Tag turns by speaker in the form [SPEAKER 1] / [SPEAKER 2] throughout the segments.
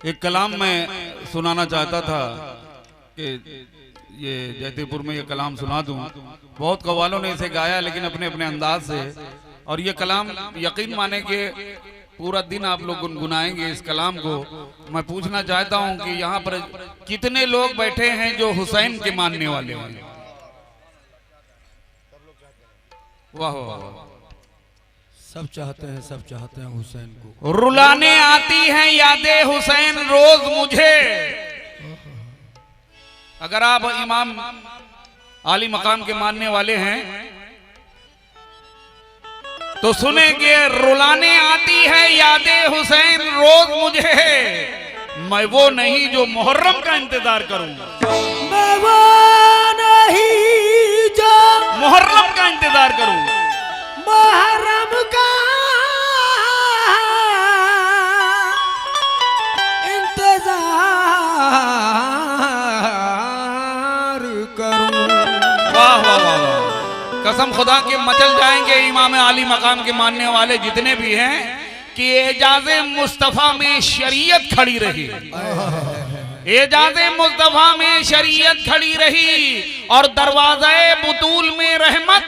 [SPEAKER 1] एक कलाम मैं सुनाना चाहता था कि ये जयतीपुर में ये कलाम सुना दूं। बहुत कव्वालों ने इसे गाया लेकिन अपने अपने अंदाज से, और ये कलाम यकीन माने कि पूरा दिन आप लोग गुनगुनाएंगे इस कलाम को। मैं पूछना चाहता हूं कि यहाँ पर कितने लोग बैठे हैं जो हुसैन के मानने वाले हैं? वाह वाह वाह,
[SPEAKER 2] सब चाहते हैं हुसैन को।
[SPEAKER 1] रुलाने आती हैं यादें हुसैन रोज मुझे। अगर आप इमाम आली मकाम के मानने वाले हैं तो सुनेंगे, रुलाने आती है यादें हुसैन रोज मुझे। मैं वो नहीं जो मुहर्रम का इंतजार करूं,
[SPEAKER 2] मैं वो नहीं जो
[SPEAKER 1] मुहर्रम का इंतजार करूं।
[SPEAKER 2] मुहर्रम का इंतजार करूं।
[SPEAKER 1] वाह वाह वाह वाह, कसम खुदा के मचल जाएंगे इमाम आली मकाम के मानने वाले जितने भी हैं कि एजाज़े मुस्तफा में शरीयत खड़ी रही, एजाज़े मुस्तफा में शरीयत खड़ी रही और दरवाज़े बुतूल में रहमत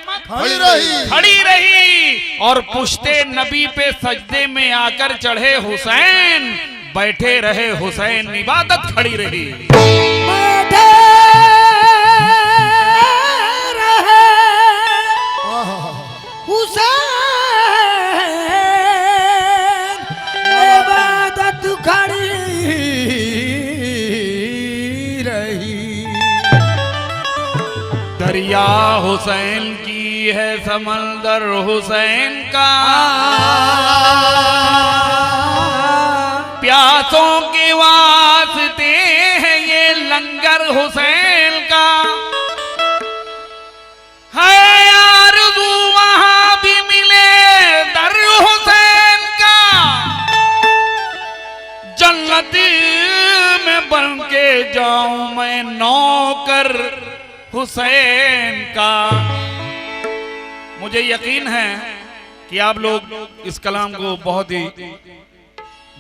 [SPEAKER 1] खड़ी रही और पुश्ते नबी पे सजदे में आकर चढ़े हुसैन, बैठे रहे हुसैन, इबादत खड़ी रही। दरिया हुसैन की है समंदर हुसैन का, प्यासों के वास्ते है ये लंगर हुसैन का। है आरज़ू वहां भी मिले दर हुसैन का, जन्नत में बन के जाऊं मैं नौकर हुसैन का। मुझे यकीन है कि आप लोग इस कलाम को बहुत ही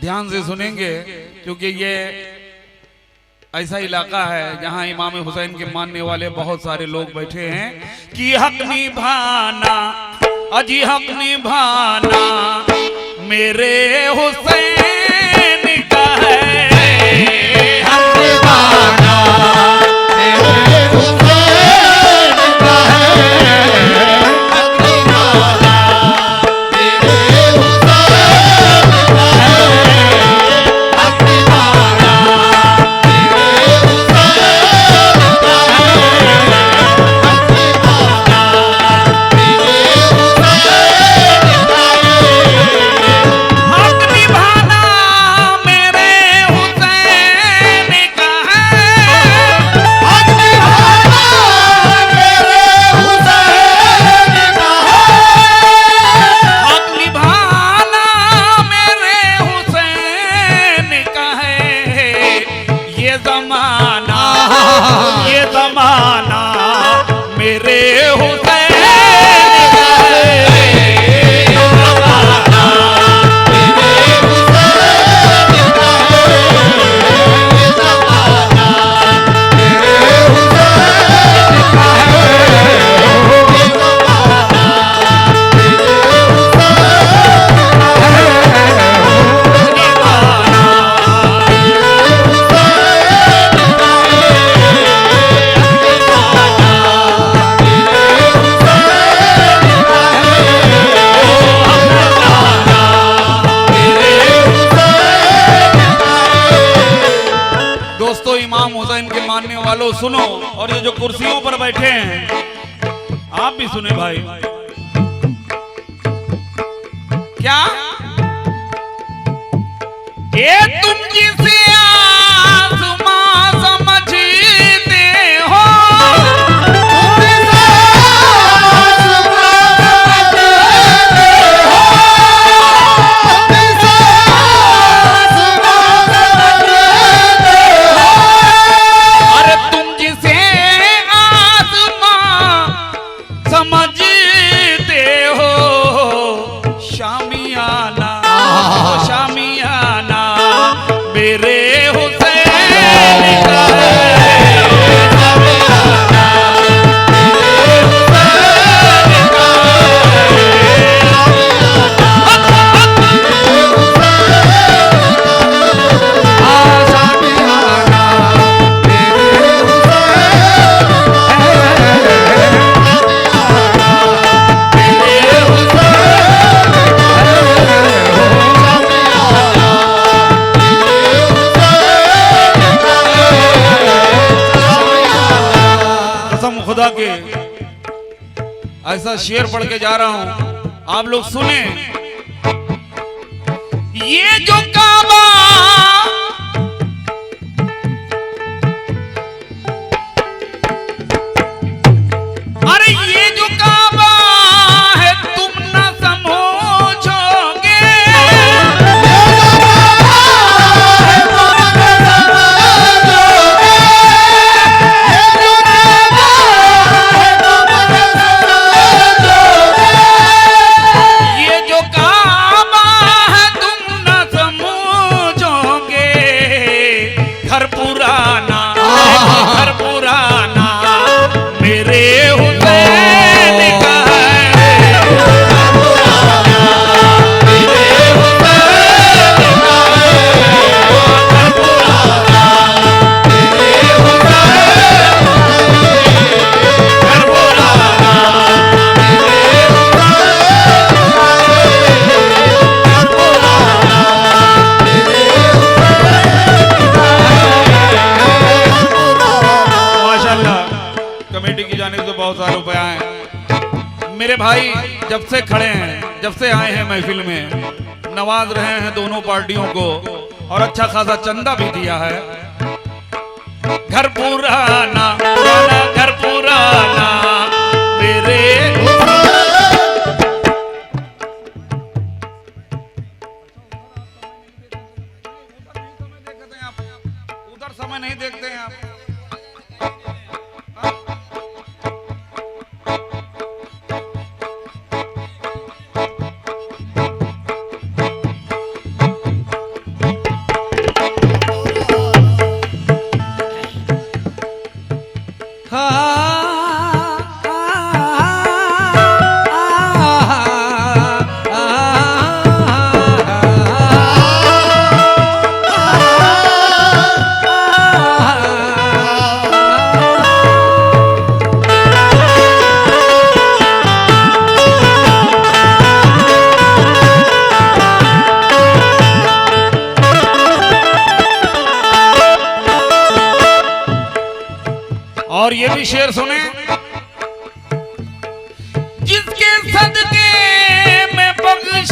[SPEAKER 1] ध्यान से सुनेंगे, क्योंकि ये ऐसा इलाका है जहां इमाम हुसैन के मानने वाले बहुत सारे लोग बैठे हैं कि हक निभाना अजी हक निभाना मेरे हुसैन का है, हक निभाना मेरे हुसैन का है, हक निभाना मेरे हुसैन का है, हक निभाना मेरे हुसैन का है, हक निभाना मेरे हुसैन का है, हक निभाना मेरे हुसैन का सुनो, और ये जो कुर्सियों पर बैठे हैं आप भी सुने भाई। क्या ये तुम जिसे आसमां समझते हो, शामियाना मेरे खुदा के ऐसा शेर पढ़ के जा रहा हूं, आप लोग सुने। ये जो काबा अरे ये जो काबा है तुम न समझोगे, ये जो काबा है तुम न समझोगे। घर पुराना घर पुराना मेरे हुसैन का है, मेरे हुसैन का है, घर पुराना मेरे हुसैन, घर पुराना मेरे हुसैन, घर पुराना माशाल्लाह। कमेटी की जानिब से बहुत सारे रुपए आए। मेरे भाई जब से खड़े हैं, जब से आए हैं महफिल में, नवाज रहे हैं दोनों पार्टियों को और अच्छा खासा चंदा भी दिया है। घर पुराना पुराना घर पुराना मेरे उधर समय नहीं देखते हैं आप। और ये भी शेर सुने। जिसके सदके में बख्श